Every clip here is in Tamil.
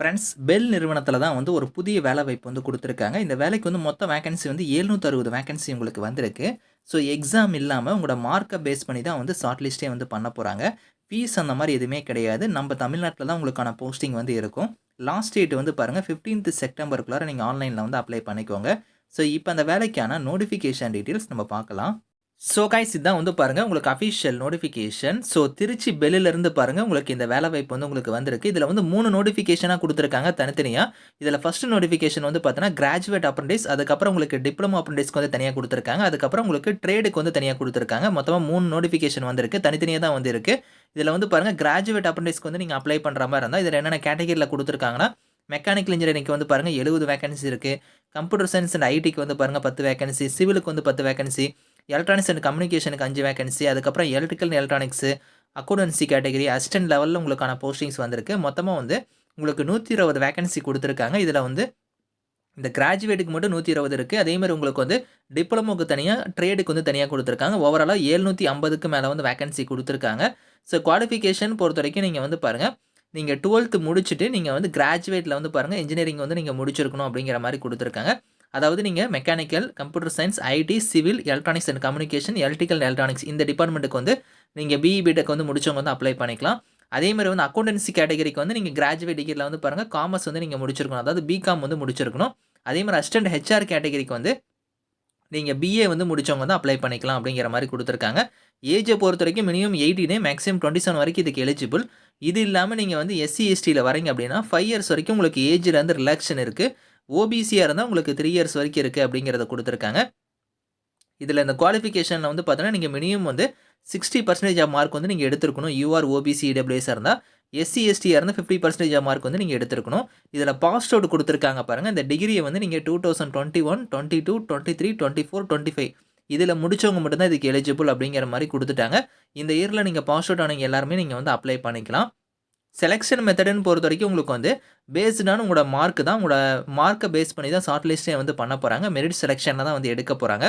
ஃப்ரெண்ட்ஸ் பெல் நிறுவனத்தில தான் வந்து ஒரு புதிய வேலைவாய்ப்பு வந்து குடுத்துருக்காங்க. இந்த வேலைக்கு வந்து மொத்த வேக்கன்சி வந்து 760 வேக்கன்சி உங்களுக்கு வந்திருக்கு. ஸோ எக்ஸாம் இல்லாம உங்களோட மார்க்க பேஸ் பண்ணி தான் வந்து ஷார்ட் லிஸ்ட்டே வந்து பண்ண போறாங்க. ஃபீஸ் அந்த மாரி எதுவுமே கிடையாது. நம்ம தமிழ்நாட்ல தான் உங்களுக்கான போஸ்டிங் வந்து இருக்கும். லாஸ்ட் டேட் வந்து பாருங்க 15த் செப்டம்பருக்குள்ளார நீங்க ஆன்லைன்ல வந்து அப்ளை பண்ணிக்கோங்க. ஸோ இப்ப அந்த வேலைக்கான நோட்டிஃபிகேஷன் டீட்டெயில்ஸ் நம்ம பார்க்கலாம். ஸோ கைஸ் இதான் வந்து பாருங்க உங்களுக்கு அஃபிஷியல் நோட்டிஃபிகேஷன். ஸோ திருச்சி பெல்லிலிருந்து பாருங்க உங்களுக்கு இந்த வேலைவாய்ப்பு வந்து உங்களுக்கு வந்திருக்கு. இதில வந்து 3 நோட்டிஃபிகேஷனா குடுத்துருக்காங்க தனித்தனியா. இதில ஃபர்ஸ்ட் நோட்டிஃபிகேஷன் வந்து பார்த்தீங்கன்னா, கிராஜுவேட் அப்ரன்டிஸ் அதுக்கப்புறம் உங்களுக்கு டிப்ளமோ அப்ரன்டிஸ்க்கு வந்து தனியா குடுத்துருக்காங்க. அதுக்கப்புறம் உங்களுக்கு ட்ரேடுக்கு வந்து தனியா குடுத்துருக்காங்க. மொத்தமா 3 நோட்டிஃபிகேஷன் வந்திருக்கு. தனித்தனியா தான் வந்து இருக்கு. இதில வந்து பாருங்க கிராஜுவேட் அப்ரன்டிஸ்க்கு வந்து நீங்க அப்ளை பண்ற மாரி இருந்தா, இதில என்னென்ன கேட்டகரில குடுத்துருக்காங்கன்னா, மெக்கானிக்கல் இன்ஜினியரிங்க்கு வந்து பாருங்க 70 வேக்கன்சி இருக்கு. கம்ப்யூட்டர் சயன்ஸ் அண்ட் ஐடிக்கு வந்து பாருங்க 10 வேக்கன்சி, சிவிலுக்கு வந்து 10 வேக்கன்சி, எலக்ட்ரானிக்ஸ் அண்ட் கம்யூனிகேஷனுக்கு 5 வேக்கன்சி, அதுக்கப்புறம் electrical and electronics, accountancy category, assistant லெவல்ல உங்களுக்கான போஸ்டிங்ஸ் வந்திருக்கு. மொத்தமா வந்து உங்களுக்கு 120 வேக்கன்சி குடுத்துருக்காங்க. இதில வந்து இந்த கிராஜுவேட்டுக்கு மட்டும் 120 இருக்கு. அதே மாரி உங்களுக்கு வந்து டிப்ளமோக்கு தனியா, ட்ரேடுக்கு வந்து தனியா குடுத்துருக்காங்க. ஓவராலா 750க்கு மேல வந்து வேக்கன்சி குடுத்துருக்காங்க. ஸோ குவாலிஃபிகேஷன் பொறுத்தவரைக்கும் நீங்க வந்து பாருங்க, நீங்க 12த் முடிச்சுட்டு நீங்க வந்து கிராஜுவேட்ல வந்து பாருங்க இன்ஜினியரிங் வந்து நீங்க முடிச்சிருக்கணும் அப்படிங்கிற மாரி குடுத்துருக்காங்க. அதாவது நீங்க mechanical, computer science, IT, civil, electronics and communication, electrical and electronics இந்த டிபார்ட்மென்ட்க்கு வந்து நீங்க பிஇ, பிடெக் வந்து முடிச்சவங்க வந்து அப்ளை பண்ணிக்கலாம். அதே மாரி வந்து அக்கவுண்டன்சி கேட்டகரிக்கு வந்து நீங்க கிராஜுவேட் டிகிரில வந்து பாருங்க காமர்ஸ் வந்து நீங்க முடிச்சிருக்கணும். அதாவது பிகாம் வந்து முடிச்சிருக்கணும். அதே மாரி அசிஸ்டன்ட் ஹெச்ஆர் கேட்டகரிக்கு வந்து நீங்க பிஏ வந்து முடிச்சவங்க வந்து அப்ளை பண்ணிக்கலாம் அப்படிங்கிற மாரி குடுத்துருக்காங்க. ஏஜ பொறுத்தவரைக்கும் மினிமம் 18 மேக்ஸிமம் 27 வரைக்கும் இதுக்கு எலிஜிபிள். இது இல்லாம நீங்க வந்து எஸ்சி, எஸ்டில வரீங்க அப்படின்னா 5 இயர்ஸ் வரைக்கும் உங்களுக்கு ஏஜ்ல வந்து ரிலாக்சேஷன் இருக்கு. ஓபிசியா இருந்தா உங்களுக்கு 3 இயர்ஸ் வரைக்கும் இருக்கு அப்படிங்கிறத குடுத்துருக்காங்க. இதில இந்த குவாலிஃபிகேஷன்ல வந்து பார்த்தீங்கன்னா, நீங்க மினிமம் வந்து 60% ஆஃப் மார்க் வந்து நீங்க எடுத்திருக்கணும். யூஆர், ஓபிசி, இடபிள்யூஎஸ்ஸா இருந்தா. எஸ்சி, எஸ்டியா இருந்தா 50% ஆஃப் மார்க் வந்து நீங்க எடுத்திருக்கணும். இதில பாஸ்ட் அவுட் குடுத்துருக்காங்க பாருங்க. இந்த டிகிரிய வந்து நீங்க 2021, 22, 23, 24, 25 இதில முடிச்சவங்க மட்டும் தான் இதுக்கு எலிஜிபிள் அப்படிங்கிற மாரி குடுத்துட்டாங்க. இந்த இயர்ல நீங்க பாஸ் அவுட் ஆனவங்க எல்லாருமே நீங்க வந்து அப்ளை பண்ணிக்கலாம். செலக்ஷன் மெத்தடுன்னு பொறுத்தவரைக்கும் உங்களுக்கு வந்து பேஸ்ட் ஆன் உங்களோட மார்க் தான். உங்களோட மார்க்க பேஸ் பண்ணி தான் ஷார்ட் லிஸ்ட்டே வந்து பண்ண போறாங்க. மெரிட் செலக்ஷன்ல தான் வந்து எடுக்க போறாங்க.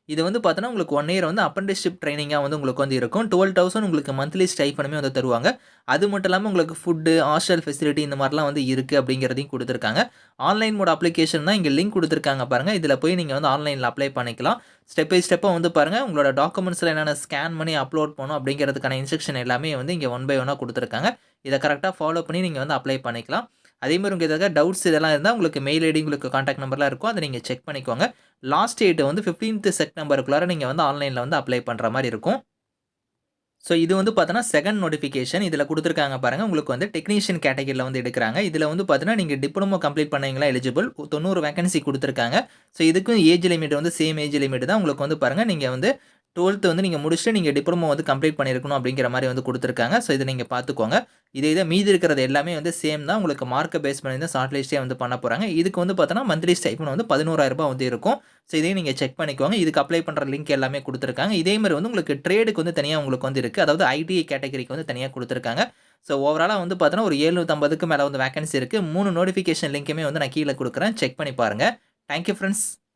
இது வந்து பார்த்தோன்னா, உங்களுக்கு 1 இயர் வந்து அப்ரன்டிஸ்ஷிப் ட்ரெய்னிங்கா வந்து உங்களுக்கு வந்து இருக்கும். 12,000 உங்களுக்கு மந்த்லி ஸ்டைஃபனுமே வந்து தருவாங்க. அது மட்டும் இல்லாம உங்களுக்கு ஃபுட்டு, ஹாஸ்டல் ஃபெசிலிட்டி இந்த மாரிலாம் வந்து இருக்கு அப்படிங்கிறதையும் குடுத்துருக்காங்க. ஆன்லைன் மோட் அப்ளிகேஷன் தான் இங்க லிங்க் குடுத்துருக்காங்க பாருங்க. இதில போய் நீங்க வந்து ஆன்லைன்ல அப்ளை பண்ணிக்கலாம். ஸ்டெப் பை ஸ்டெப்பா வந்து பாருங்க, உங்களோட டாக்குமெண்ட்ஸ்ல என்னென்ன ஸ்கேன் பண்ணி அப்லோட் பண்ணணும் அப்படிங்கிறதுக்கான இன்ஸ்ட்ரக்ஷன் எல்லாமே வந்து இங்க ஒன் பை ஒன்னா குடுத்துருக்காங்க. இத கரெக்ட்டா ஃபாலோ பண்ணி நீங்க வந்து அப்ளை பண்ணிக்கலாம். அதே மாரி உங்களுக்கு ஏதாவது டவுட்ஸ் இதெல்லாம் இருந்தா உங்களுக்கு மெயில் ஐடி, உங்களுக்கு கான்டாக்ட் நம்பர்லாம் இருக்கும். அத நீங்க செக் பண்ணிக்கோங்க. லாஸ்ட் டேட் வந்து 15த் செப்டம்பருக்குள்ளார நீங்க வந்து ஆன்லைன்ல வந்து அப்ளை பண்ற மாரி இருக்கும். ஸோ இது வந்து பார்த்தோன்னா, செகண்ட் நோட்டிஃபிகேஷன் இதில குடுத்துருக்காங்க பாருங்க. உங்களுக்கு வந்து டெக்னீஷியன் கேட்டகரில வந்து எடுக்குறாங்க. இதில வந்து பார்த்தீங்கன்னா, நீங்க டிப்ளமோ கம்ப்ளீட் பண்ணவங்கலாம் எலிஜிபிள். 90 வேக்கன்சி குடுத்துருக்காங்க. ஸோ இதுக்கும் ஏஜ் லிமிட் வந்து சேம் ஏஜ் லிமிட் தான். உங்களுக்கு வந்து பாருங்க, நீங்க வந்து 12த் வந்து நீங்க முடிச்சுட்டு நீங்க டிப்ளமோ வந்து கம்ப்ளீட் பண்ணியிருக்கணும் அப்படிங்கிற மாரி வந்து குடுத்துருக்காங்க. ஸோ இத நீங்க பார்த்துக்கோங்க. இத மீதி இருக்கிறது எல்லாமே வந்து சேம் தான். உங்களுக்கு மார்க்க பேஸ் பண்ணி தான் ஷார்ட் லிஸ்ட்டே வந்து பண்ண போறாங்க. இதுக்கு வந்து பார்த்தோன்னா, மந்த்லி ஸ்டைஃபன் வந்து ரூ. 11,000 வந்து இருக்கும். ஸோ இதையும் நீங்க செக் பண்ணிக்கோங்க. இதுக்கு அப்ளை பண்ற லிங்க் எல்லாமே குடுத்துருக்காங்க. இதே மாரி வந்து உங்களுக்கு ட்ரேடுக்கு வந்து தனியா உங்களுக்கு வந்து இருக்கு. அதாவது ஐடிஐ கேட்டகரிக்கு வந்து தனியா குடுத்துருக்காங்க. ஸோ ஓவராலா வந்து பார்த்தோன்னா, ஒரு 750க்கு மேல வந்து வேக்கன்சி இருக்கு. 3 நோட்டிஃபிகேஷன் லிங்க்குமே வந்து நான் கீழ குடுக்குறேன். செக் பண்ணி பாருங்க. Thank you friends.